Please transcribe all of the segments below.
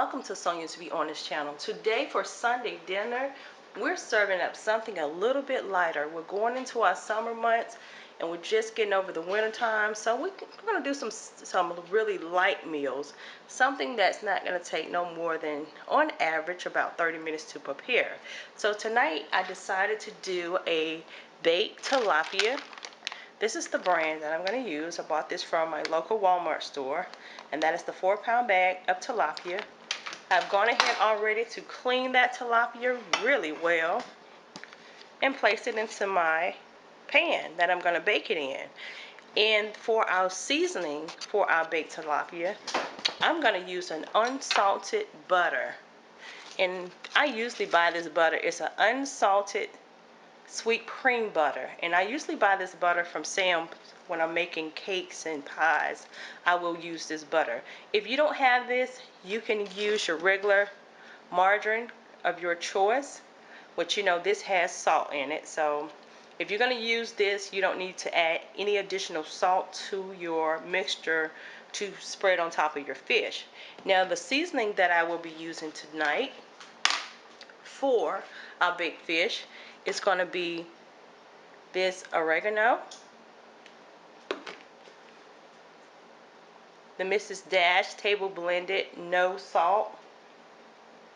welcome to Sonyabeonit's channel. Today for Sunday dinner, we're serving up something a little bit lighter. We're going into our summer months and we're just getting over the winter time, so we're going to do some really light meals. Something that's not going to take no more than, on average, about 30 minutes to prepare. So tonight I decided to do a baked tilapia. This is the brand that I'm going to use. I bought this from my local Walmart store, and that is the 4-pound bag of tilapia. I've gone ahead already to clean that tilapia really well and place it into my pan that I'm going to bake it in. And for our seasoning for our baked tilapia, I'm going to use an unsalted butter. And I usually buy this butter. It's an unsalted sweet cream butter, and I usually buy this butter from Sam's when I'm making cakes and pies. I will use this butter. If you don't have this, you can use your regular margarine of your choice, which you know this has salt in it, so if you're going to use this, you don't need to add any additional salt to your mixture to spread on top of your fish. Now the seasoning that I will be using tonight for our baked fish, it's going to be this oregano, the Mrs. Dash table blended no salt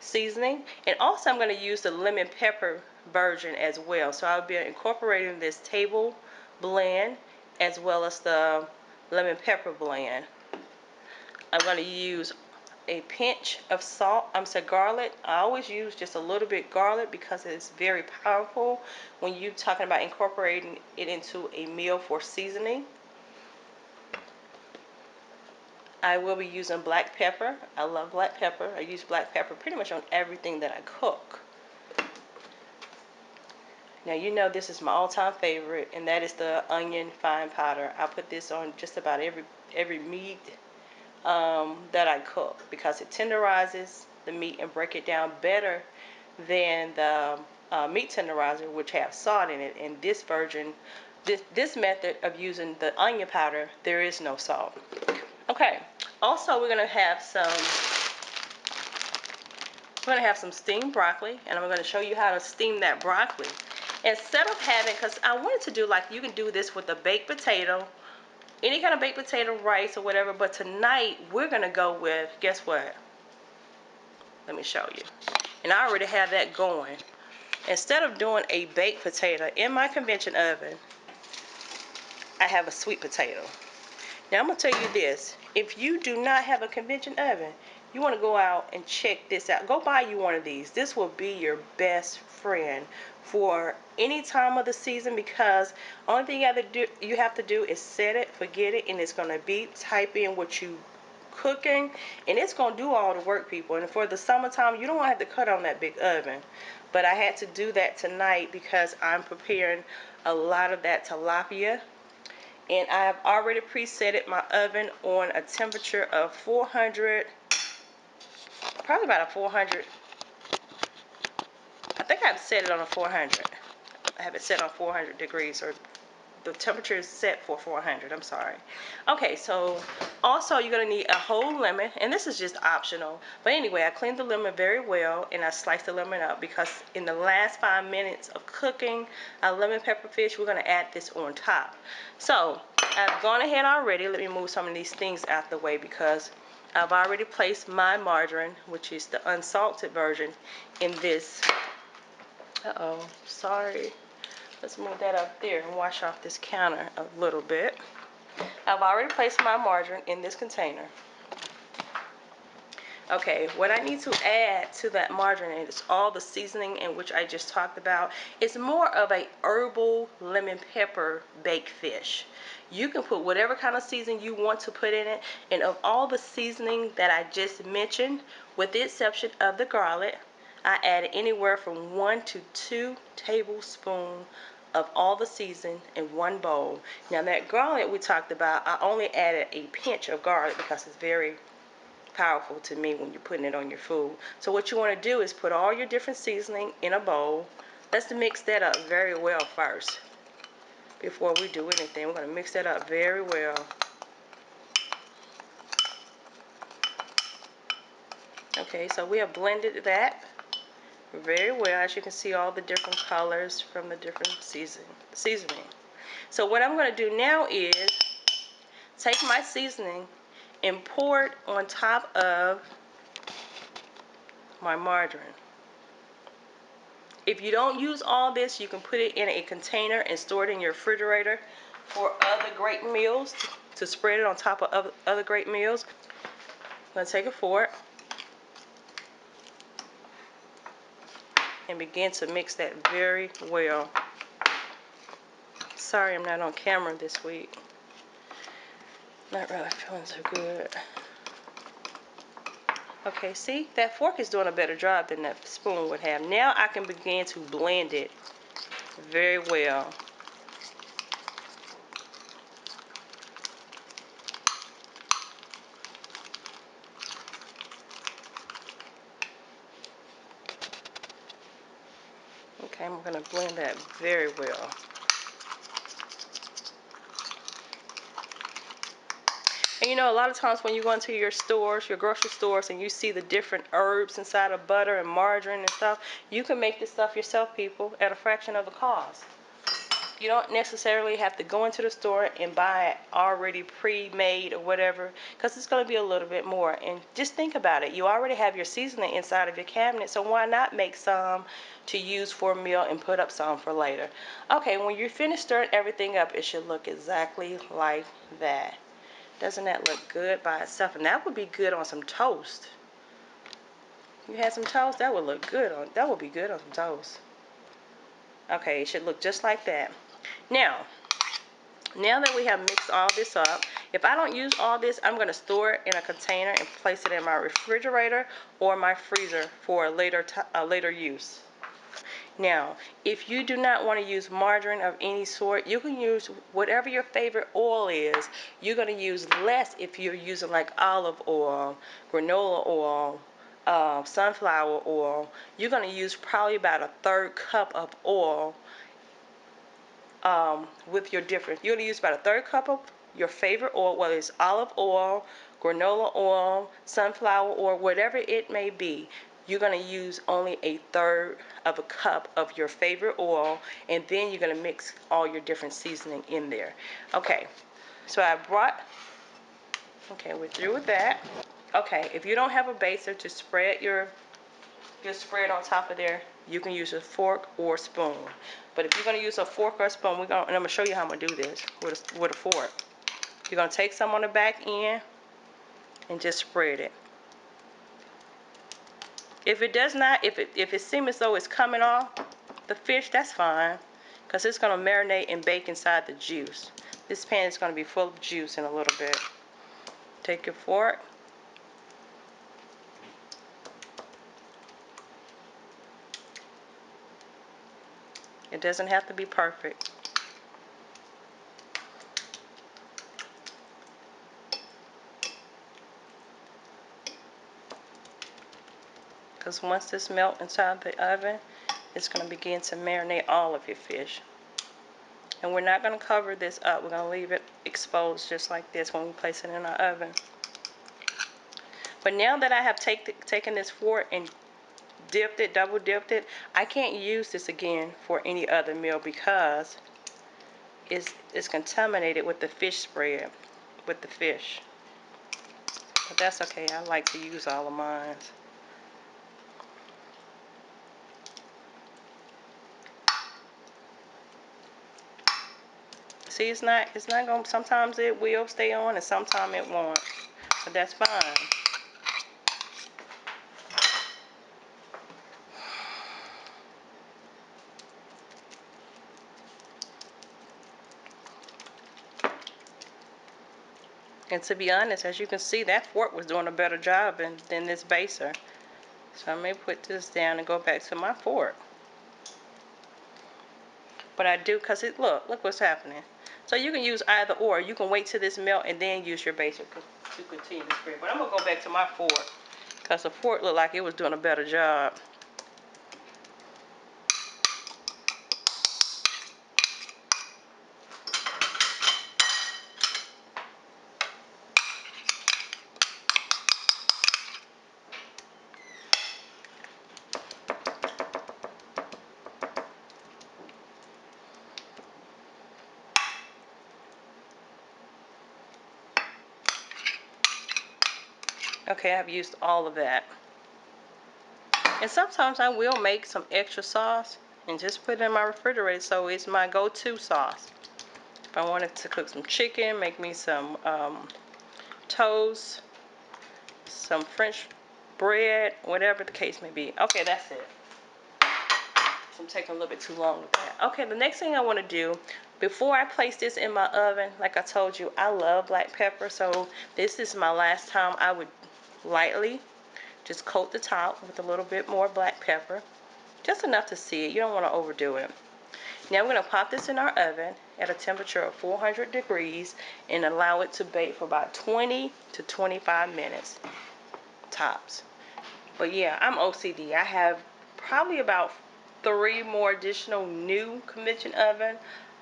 seasoning, and also I'm going to use the lemon pepper version as well. So I'll be incorporating this table blend as well as the lemon pepper blend. I'm going to use a pinch of garlic. I always use just a little bit garlic because it's very powerful when you're talking about incorporating it into a meal for seasoning. I will be using black pepper. I love black pepper. I use black pepper pretty much on everything that I cook. Now you know this is my all-time favorite, and that is the onion fine powder. I put this on just about every meat that I cook because it tenderizes the meat and break it down better than the meat tenderizer, which have salt in it. And this version, this method of using the onion powder, there is no salt. Okay. Also, we're gonna have some steamed broccoli, and I'm going to show you how to steam that broccoli. Instead of having, because I wanted to do, like, you can do this with a baked potato, any kind of baked potato, rice, or whatever, but tonight we're going to go with, guess what? Let me show you. And I already have that going. Instead of doing a baked potato in my convention oven, I have a sweet potato. Now I'm going to tell you this. If you do not have a convention oven, you want to go out and check this out. Go buy you one of these. This will be your best friend for any time of the season, because only thing you have to do is set it, forget it, and it's going to beep. Type in what you cooking, and it's going to do all the work, people. And for the summertime, you don't have to cut on that big oven. But I had to do that tonight because I'm preparing a lot of that tilapia. And I have already preset my oven on a temperature of 400, probably about a 400. I think I've set it on a 400. I have it set on 400 degrees, or the temperature is set for 400. I'm sorry. Okay, so also you're going to need a whole lemon, and this is just optional. But anyway, I cleaned the lemon very well, and I sliced the lemon up because in the last 5 minutes of cooking a lemon pepper fish, we're going to add this on top. So I've gone ahead already. Let me move some of these things out the way because I've already placed my margarine, which is the unsalted version, in this. Sorry. Let's move that up there and wash off this counter a little bit. I've already placed my margarine in this container. Okay, what I need to add to that margarine is all the seasoning in which I just talked about. It's more of a herbal lemon pepper baked fish. You can put whatever kind of seasoning you want to put in it, and of all the seasoning that I just mentioned, with the exception of the garlic, I added anywhere from 1 to 2 tablespoons of all the seasoning in one bowl. Now that garlic we talked about, I only added a pinch of garlic because it's very powerful to me when you're putting it on your food. So what you want to do is put all your different seasoning in a bowl. Let's mix that up very well first. Before we do anything, we're going to mix that up very well. Okay, so we have blended that very well. As you can see, all the different colors from the different seasoning. So what I'm going to do now is take my seasoning and pour it on top of my margarine. If you don't use all this, you can put it in a container and store it in your refrigerator for other great meals, to spread it on top of other great meals. I'm going to take a fork and begin to mix that very well. Sorry I'm not on camera this week. Not really feeling so good. Okay, see, that fork is doing a better job than that spoon would have. Now I can begin to blend it very well. Okay, I'm going to blend that very well. And you know, a lot of times when you go into your stores, your grocery stores, and you see the different herbs inside of butter and margarine and stuff, you can make this stuff yourself, people, at a fraction of the cost. You don't necessarily have to go into the store and buy it already pre-made or whatever, because it's going to be a little bit more. And just think about it. You already have your seasoning inside of your cabinet, so why not make some to use for a meal and put up some for later? Okay, when you're finished stirring everything up, it should look exactly like that. Doesn't that look good by itself? And that would be good on some toast. You had some toast, that would look good on, that would be good on some toast. Okay, it should look just like that. Now that we have mixed all this up, if I don't use all this, I'm going to store it in a container and place it in my refrigerator or my freezer for a later use. Now, if you do not want to use margarine of any sort, you can use whatever your favorite oil is. You're going to use less if you're using like olive oil, granola oil, sunflower oil. You're going to use probably about a third cup of oil with your different. You're going to use about a third cup of your favorite oil, whether it's olive oil, granola oil, sunflower oil, whatever it may be. You're going to use only a third of a cup of your favorite oil, and then you're going to mix all your different seasoning in there. Okay, so we're through with that. Okay, if you don't have a baser to spread your spread on top of there, you can use a fork or spoon. But if you're going to use a fork or a spoon, and I'm going to show you how I'm going to do this with a fork. You're going to take some on the back end and just spread it. If it does not, if it seems as though it's coming off the fish, that's fine, because it's going to marinate and bake inside the juice. This pan is going to be full of juice in a little bit. Take your fork. It doesn't have to be perfect. Because once this melts inside the oven, it's going to begin to marinate all of your fish. And we're not going to cover this up. We're going to leave it exposed just like this when we place it in our oven. But now that I have taken this fork and double dipped it, I can't use this again for any other meal because it's contaminated with the fish spread, with the fish. But that's okay. I like to use all of mine. See, it's not going to, sometimes it will stay on and sometimes it won't. But that's fine. And to be honest, as you can see, that fork was doing a better job than this baser. So I may put this down and go back to my fork. But I do, because look what's happening. So you can use either or. You can wait till this melt and then use your baser to continue to spread. But I'm going to go back to my fork, because the fork looked like it was doing a better job. Okay, I've used all of that. And sometimes I will make some extra sauce and just put it in my refrigerator, so it's my go-to sauce. If I wanted to cook some chicken, make me some toast, some French bread, whatever the case may be. Okay, that's it. I'm taking a little bit too long with that. Okay, the next thing I want to do, before I place this in my oven, like I told you, I love black pepper, so this is my last time. I would lightly just coat the top with a little bit more black pepper, just enough to see it. You don't want to overdo it. Now we're going to pop this in our oven at a temperature of 400 degrees and allow it to bake for about 20 to 25 minutes tops. But yeah, I'm OCD. I have probably about 3 more additional new convention oven.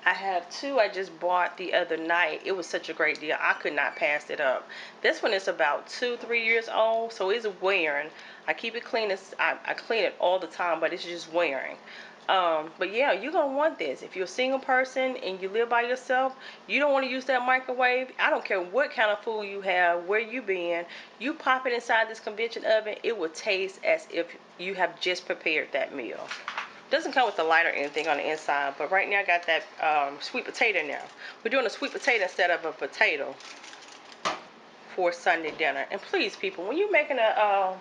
I have 2 I just bought the other night. It was such a great deal. I could not pass it up. This one is about 2-3 years old, so it's wearing. I keep it clean. I clean it all the time, but it's just wearing. But yeah, you're going to want this. If you're a single person and you live by yourself, you don't want to use that microwave. I don't care what kind of food you have, where you been. You pop it inside this convention oven, it will taste as if you have just prepared that meal. Doesn't come with a light or anything on the inside, but right now I got that sweet potato now. We're doing a sweet potato instead of a potato for Sunday dinner. And please, people, when you're making a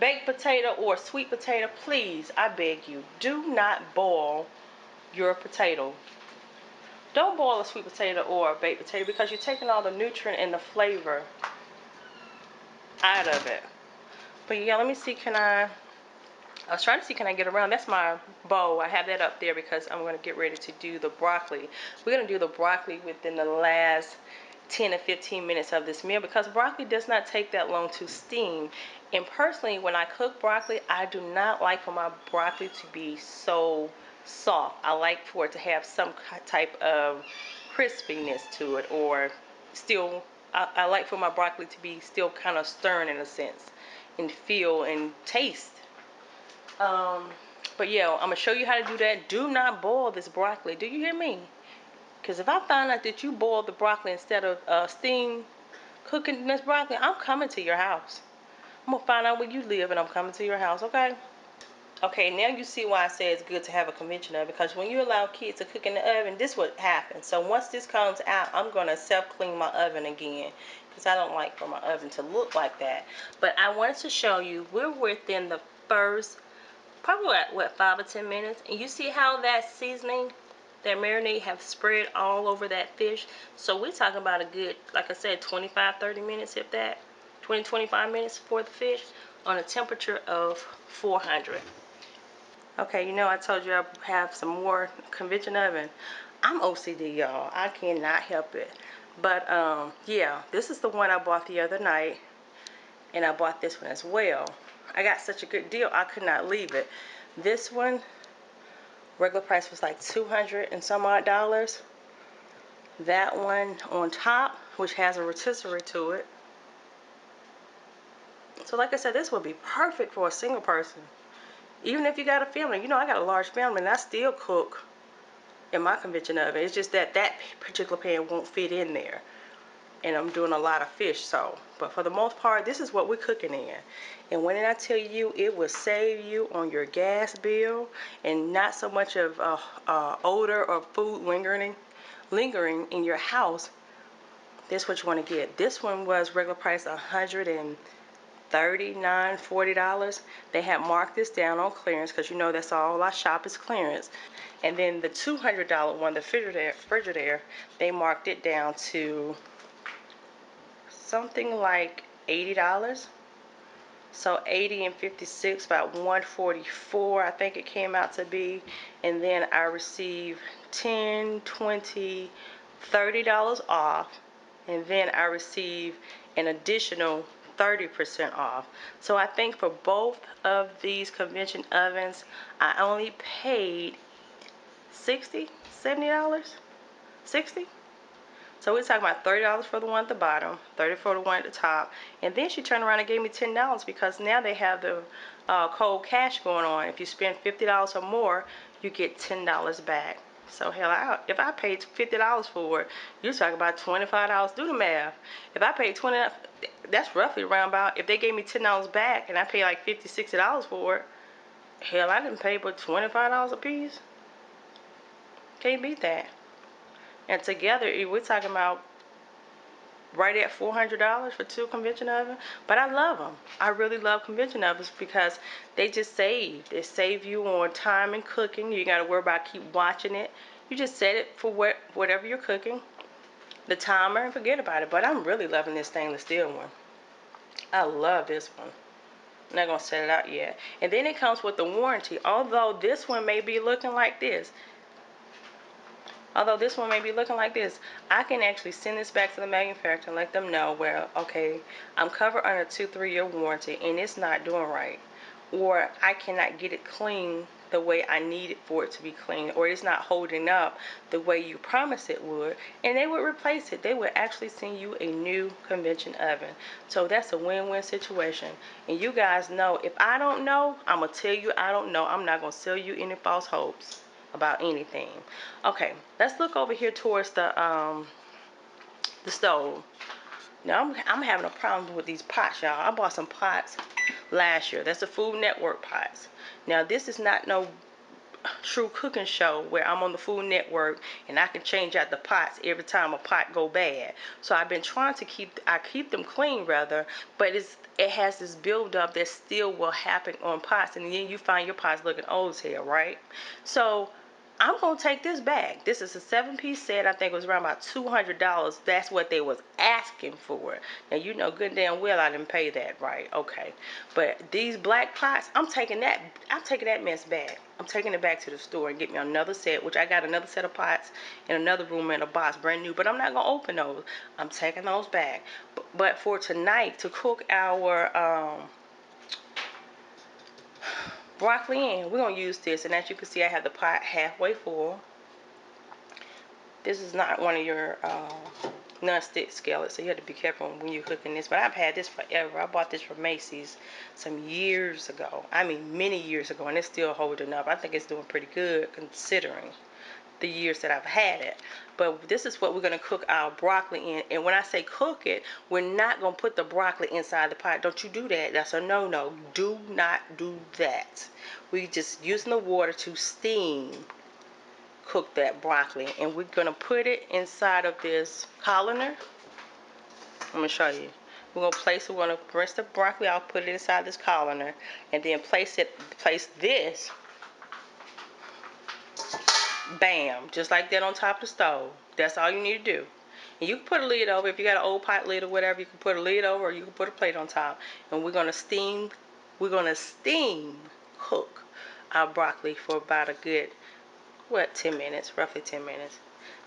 baked potato or sweet potato, please, I beg you, do not boil your potato. Don't boil a sweet potato or a baked potato because you're taking all the nutrient and the flavor out of it. But yeah, let me see, I was trying to see, can I get around? That's my bowl. I have that up there because I'm going to get ready to do the broccoli. We're going to do the broccoli within the last 10 to 15 minutes of this meal because broccoli does not take that long to steam. And personally, when I cook broccoli, I do not like for my broccoli to be so soft. I like for it to have some type of crispiness to it, or still, I like for my broccoli to be still kind of stern in a sense and feel and taste. But yeah, I'm gonna show you how to do that. Do not boil this broccoli. Do you hear me? Because if I find out that you boiled the broccoli instead of steam cooking this broccoli, I'm coming to your house. I'm gonna find out where you live and I'm coming to your house, okay? Okay, now you see why I say it's good to have a convention oven, because when you allow kids to cook in the oven, this is what happens. So once this comes out, I'm gonna self-clean my oven again because I don't like for my oven to look like that. But I wanted to show you we're within the first probably what 5 or 10 minutes, and you see how that seasoning, that marinade have spread all over that fish. So we're talking about a good, like I said, 25-30 minutes, if that, 20-25 minutes for the fish on a temperature of 400. Okay, you know I told you I have some more convention oven. I'm OCD, y'all. I cannot help it. But yeah, this is the one I bought the other night, and I bought this one as well. I got such a good deal, I could not leave it. This one, regular price was like $200 and some odd dollars. That one on top, which has a rotisserie to it. So like I said, this would be perfect for a single person. Even if you got a family. You know, I got a large family and I still cook in my convention oven. It's just that that particular pan won't fit in there. And I'm doing a lot of fish, so. But for the most part, this is what we're cooking in. And when I tell you, it will save you on your gas bill and not so much of odor or food lingering in your house. This is what you want to get. This one was regular price $139, $40. They had marked this down on clearance because you know that's all I shop is clearance. And then the $200 one, the Frigidaire, they marked it down to something like $80. So 80 and 56, about 144 I think it came out to be. And then I received 10, 20, $30 off. And then I received an additional 30% off. So I think for both of these convention ovens, I only paid $60, $70, 60. So we're talking about $30 for the one at the bottom, $30 for the one at the top, and then she turned around and gave me $10 because now they have the cold cash going on. If you spend $50 or more, you get $10 back. So hell, if I paid $50 for it, you're talking about $25. Do the math. If I paid that's roughly around about, if they gave me $10 back and I paid like $50, $60 for it, hell, I didn't pay but $25 a piece. Can't beat that. And together, we're talking about right at $400 for 2 convention ovens. But I love them. I really love convention ovens because they just save. They save you on time and cooking. You got to worry about keep watching it. You just set it for whatever you're cooking, the timer, and forget about it. But I'm really loving this stainless steel one. I love this one. I'm not going to set it out yet. And then it comes with the warranty. Although this one may be looking like this. I can actually send this back to the manufacturer and let them know, well, okay, I'm covered under a 2-3 year warranty and it's not doing right. Or I cannot get it clean the way I need it for it to be clean. Or it's not holding up the way you promised it would. And they would replace it. They would actually send you a new convention oven. So that's a win-win situation. And you guys know, if I don't know, I'm going to tell you I don't know. I'm not going to sell you any false hopes about anything. Okay, let's look over here towards the stove. Now I'm having a problem with these pots, y'all. I bought some pots last year. That's the Food Network pots. Now this is not no true cooking show where I'm on the Food Network and I can change out the pots every time a pot go bad. So I've been trying to keep them clean rather, but it has this buildup that still will happen on pots, and then you find your pots looking old as hell, right? So I'm gonna take this back. This is a 7-piece set. I think it was around about $200. That's what they was asking for. Now you know good damn well I didn't pay that, right? Okay. But these black pots, I'm taking that mess back. I'm taking it back to the store and get me another set, which I got another set of pots in another room in a box, brand new. But I'm not gonna open those. I'm taking those back. But for tonight to cook our broccoli in, we're gonna use this, and as you can see I have the pot halfway full. This is not one of your non-stick skillets, so you have to be careful when you're cooking this, but I've had this forever. I bought this from Macy's some years ago, I mean many years ago, and it's still holding up. I think it's doing pretty good considering the years that I've had it. But this is what we're going to cook our broccoli in. And when I say cook it, we're not going to put the broccoli inside the pot. Don't you do that. That's a no-no. Do not do that. We just using the water to steam cook that broccoli. And we're going to put it inside of this colander. I'm going to show you. We're going to rinse the broccoli out, put it inside this colander, and then place this, bam, just like that on top of the stove. That's all you need to do. And you can put a lid over. If you got an old pot lid or whatever, you can put a lid over, or you can put a plate on top. And we're going to steam cook our broccoli for about a good, 10 minutes, roughly 10 minutes.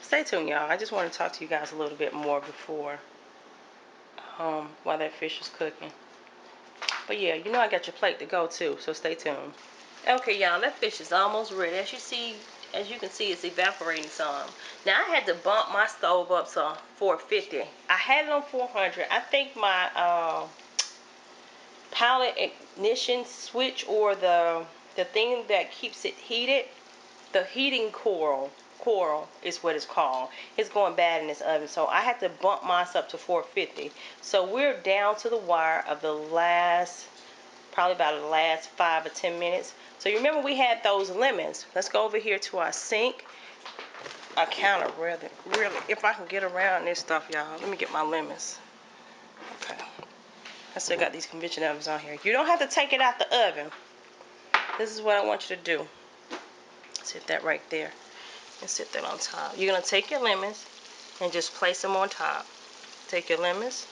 Stay tuned, y'all. I just want to talk to you guys a little bit more before, while that fish is cooking. But yeah, you know I got your plate to go too, so stay tuned. Okay, y'all, that fish is almost ready. As you can see, it's evaporating some. Now I had to bump my stove up to 450. I had it on 400. I think my pallet ignition switch, or the thing that keeps it heated, the heating coil is what it's called. It's going bad in this oven, so I had to bump mine up to 450. So we're down to the wire of the last, probably about the last 5 or 10 minutes. So you remember we had those lemons. Let's go over here to our sink. Our counter, really, if I can get around this stuff, y'all. Let me get my lemons. Okay. I still got these convention ovens on here. You don't have to take it out the oven. This is what I want you to do. Sit that right there. And sit that on top. You're going to take your lemons and just place them on top. Take your lemons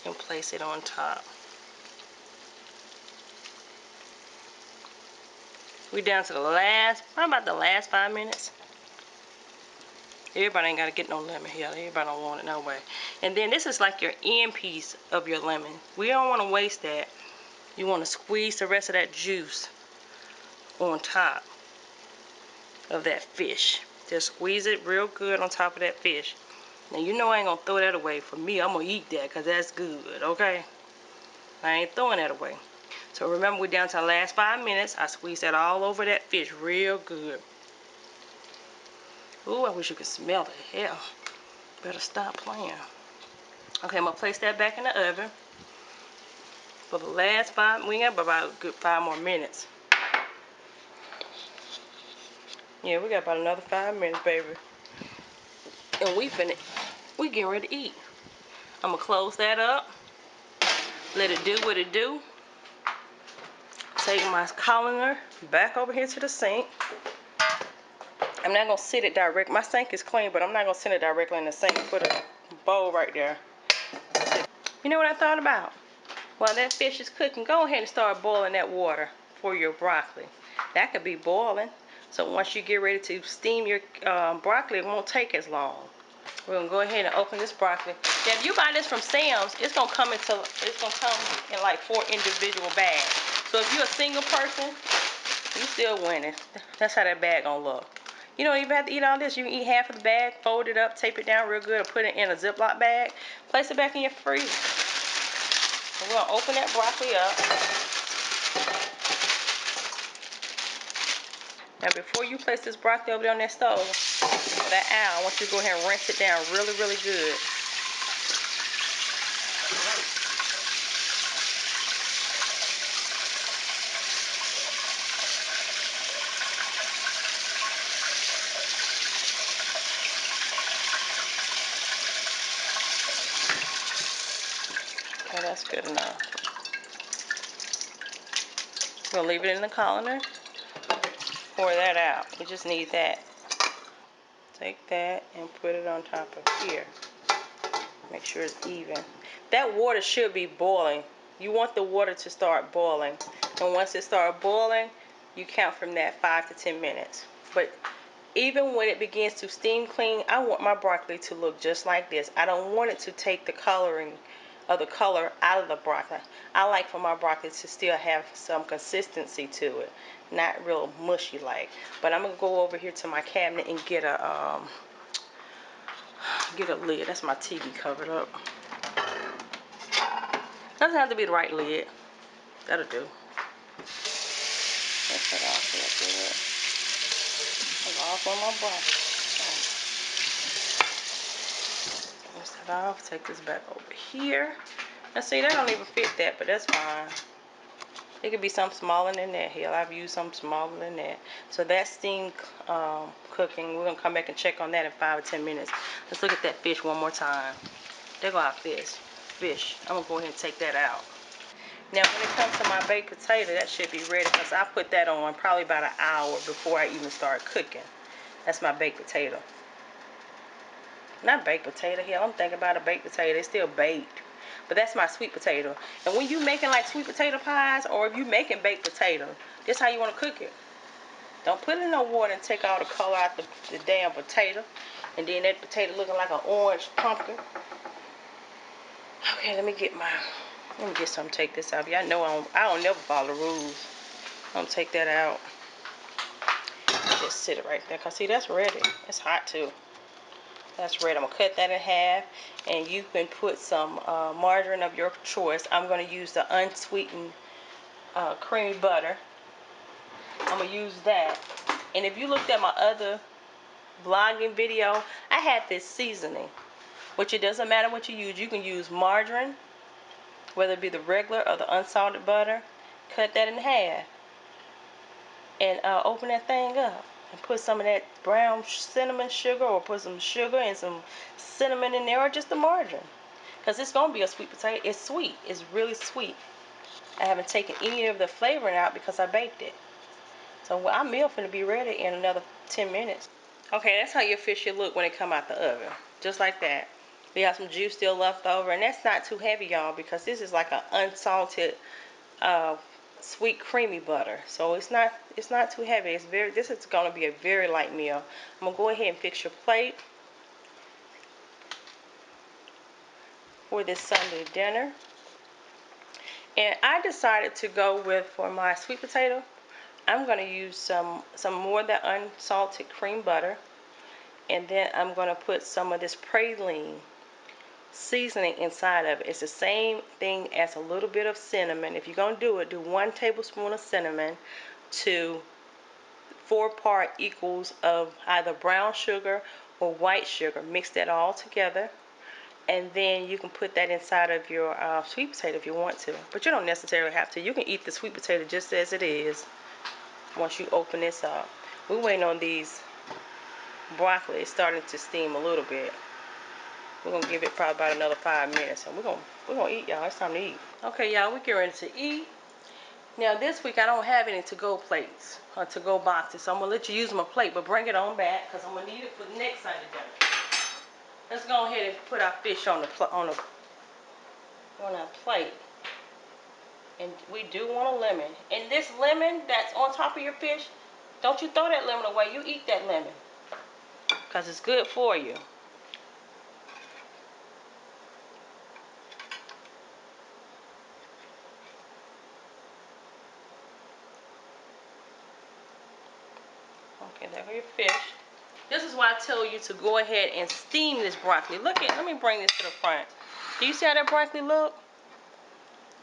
and place it on top. We're down to the last, probably about the last 5 minutes. Everybody ain't got to get no lemon here. Everybody don't want it no way. And then this is like your end piece of your lemon. We don't want to waste that. You want to squeeze the rest of that juice on top of that fish. Just squeeze it real good on top of that fish. Now you know I ain't going to throw that away. For me, I'm going to eat that because that's good, okay? I ain't throwing that away. So remember, we're down to the last 5 minutes. I squeezed that all over that fish real good. Ooh, I wish you could smell the hell. Better stop playing. Okay, I'm gonna place that back in the oven for the last 5. We got about a good 5 more minutes. Yeah, we got about another 5 minutes, baby. And we getting ready to eat. I'm gonna close that up. Let it do what it do. Take my colander back over here to the sink. I'm not gonna sit it direct. My sink is clean, but I'm not gonna sit it directly in the sink. Put a bowl right there. You know what I thought about? While that fish is cooking, go ahead and start boiling that water for your broccoli. That could be boiling. So once you get ready to steam your broccoli, it won't take as long. We're gonna go ahead and open this broccoli. Now, if you buy this from Sam's, it's gonna come in like 4 individual bags. So if you're a single person, you still winning. That's how that bag gonna look. You don't even have to eat all this. You can eat half of the bag, fold it up, tape it down real good, or put it in a Ziploc bag. Place it back in your freezer. And we're gonna open that broccoli up. Now before you place this broccoli over there on that stove, or that owl, I want you to go ahead and rinse it down really, really good. Okay, that's good enough. We'll leave it in the colander. Pour that out. You just need that. Take that and put it on top of here. Make sure it's even. That water should be boiling. You want the water to start boiling. And once it starts boiling, you count from that 5 to 10 minutes. But even when it begins to steam clean, I want my broccoli to look just like this. I don't want it to take the coloring of the color out of the broccoli. I like for my broccoli to still have some consistency to it, not real mushy like. But I'm gonna go over here to my cabinet and get a lid. That's my TV covered up. Doesn't have to be the right lid. That'll do. That's it off real good. That's off on my broccoli. Rinse it off. Take this back over here. Now see, that don't even fit that, but that's fine. It could be something smaller than that. Hell, I've used something smaller than that. So that's steam cooking. We're gonna come back and check on that in 5 or 10 minutes. Let's look at that fish one more time. There go our fish. I'm gonna go ahead and take that out. Now when it comes to my baked potato, that should be ready because I put that on probably about an hour before I even start cooking. That's my baked potato. Not baked potato. Hell, I'm thinking about a baked potato. It's still baked. But that's my sweet potato. And when you making like sweet potato pies, or if you making baked potato, this how you want to cook it. Don't put it in no water and take all the color out the damn potato. And then that potato looking like an orange pumpkin. Okay, let me get some, take this out. Y'all know I don't never follow the rules. I'm gonna take that out. Just sit it right there. Cause see, that's ready. It's hot too. That's ready. I'm gonna cut that in half, and you can put some margarine of your choice. I'm gonna use the unsweetened creamy butter. I'm gonna use that. And if you looked at my other vlogging video, I had this seasoning, which it doesn't matter what you use. You can use margarine, whether it be the regular or the unsalted butter. Cut that in half and open that thing up and put some of that brown cinnamon sugar, or put some sugar and some cinnamon in there, or just the margarine, because it's gonna be a sweet potato. It's sweet. It's really sweet. I haven't taken any of the flavoring out because I baked it. So our meal finna be ready in another 10 minutes. Okay, that's how your fish should look when it come out the oven. Just like that. We have some juice still left over, and that's not too heavy, y'all, because this is like an unsalted sweet creamy butter. So it's not too heavy. This is gonna be a very light meal. I'm gonna go ahead and fix your plate for this Sunday dinner. And I decided to go with, for my sweet potato, I'm gonna use some more of that unsalted cream butter, and then I'm gonna put some of this praline seasoning inside of it. It's the same thing as a little bit of cinnamon. If you're gonna do it, do 1 tablespoon of cinnamon to 4 part equals of either brown sugar or white sugar. Mix that all together, and then you can put that inside of your sweet potato if you want to, but you don't necessarily have to. You can eat the sweet potato just as it is once you open this up. We're waiting on these broccoli. It's starting to steam a little bit. We're gonna give it probably about another 5 minutes, and we're gonna eat, y'all. It's time to eat. Okay, y'all, we're getting ready to eat. Now this week I don't have any to-go plates or to-go boxes, so I'm gonna let you use my plate, but bring it on back because I'm gonna need it for the next Sunday dinner. Let's go ahead and put our fish on our plate, and we do want a lemon. And this lemon that's on top of your fish, don't you throw that lemon away. You eat that lemon because it's good for you. Okay, there go your fish. This is why I tell you to go ahead and steam this broccoli. Let me bring this to the front. Do you see how that broccoli look?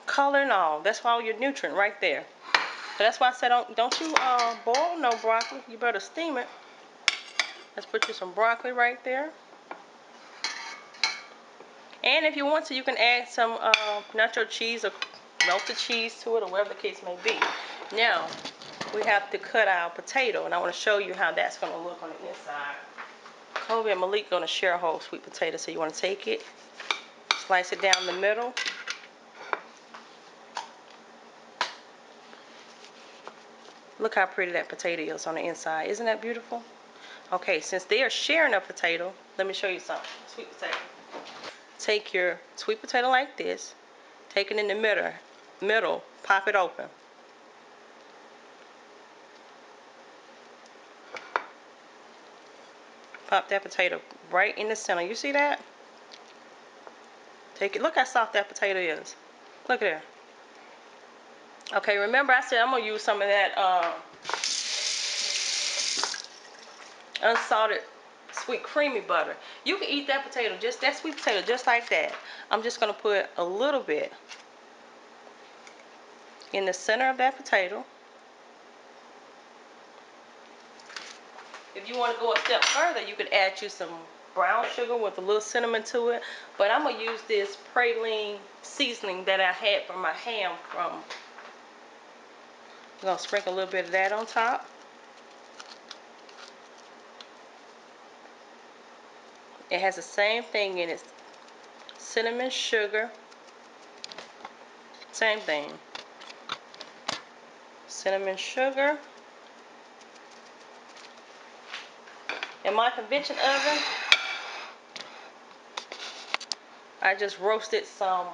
Color and all. That's all your nutrient right there. So that's why I said don't you boil no broccoli. You better steam it. Let's put you some broccoli right there. And if you want to, you can add some nacho cheese or melted cheese to it, or whatever the case may be. Now, we have to cut our potato, and I want to show you how that's going to look on the inside. Kobe and Malik going to share a whole sweet potato, so you want to take it, slice it down the middle. Look how pretty that potato is on the inside. Isn't that beautiful? Okay, since they are sharing a potato, let me show you something. Sweet potato. Take your sweet potato like this, take it in the middle, pop it open. Pop that potato right in the center. You see that? Take it. Look how soft that potato is. Look at that. Okay, remember I said I'm going to use some of that unsalted sweet creamy butter. You can eat that potato, just that sweet potato, just like that. I'm just going to put a little bit in the center of that potato. If you want to go a step further, you could add you some brown sugar with a little cinnamon to it. But I'm going to use this praline seasoning that I had from my ham from. I'm going to sprinkle a little bit of that on top. It has the same thing in it. Cinnamon, sugar. Same thing. Cinnamon, sugar. In my convection oven, I just roasted some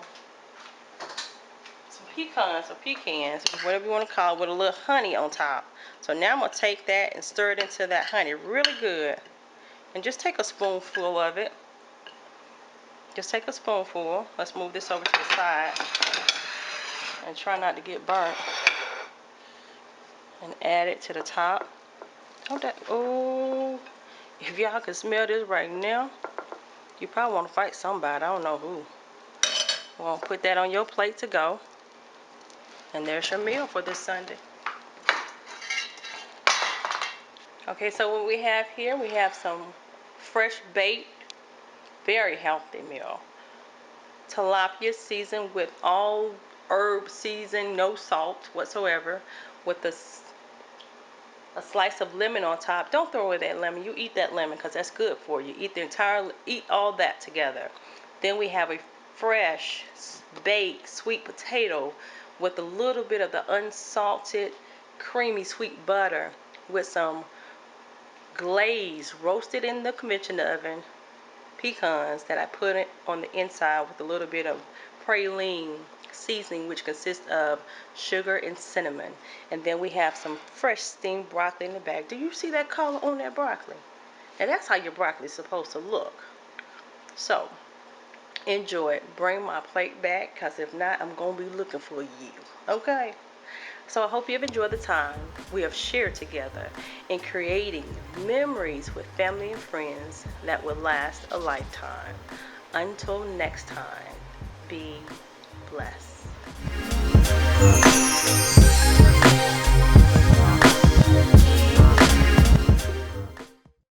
pecans or pecans, whatever you want to call it, with a little honey on top. So now I'm going to take that and stir it into that honey really good. And just take a spoonful of it. Just take a spoonful. Let's move this over to the side. And try not to get burnt. And add it to the top. Oh, if y'all can smell this right now, you probably want to fight somebody. I don't know who. We're going to put that on your plate to go. And there's your meal for this Sunday. Okay, so what we have here, we have some fresh baked, very healthy meal. Tilapia seasoned with all herb season, no salt whatsoever, with a slice of lemon on top. Don't throw away that lemon. You eat that lemon because that's good for you. Eat all that together. Then we have a fresh baked sweet potato with a little bit of the unsalted creamy sweet butter with some glazed roasted in the convection oven pecans that I put it on the inside with a little bit of praline seasoning, which consists of sugar and cinnamon. And then we have some fresh steamed broccoli in the bag. Do you see that color on that broccoli? And that's how your broccoli is supposed to look. So enjoy it. Bring my plate back, because if not, I'm going to be looking for you. Okay? So I hope you've enjoyed the time we have shared together in creating memories with family and friends that will last a lifetime. Until next time, be blessed.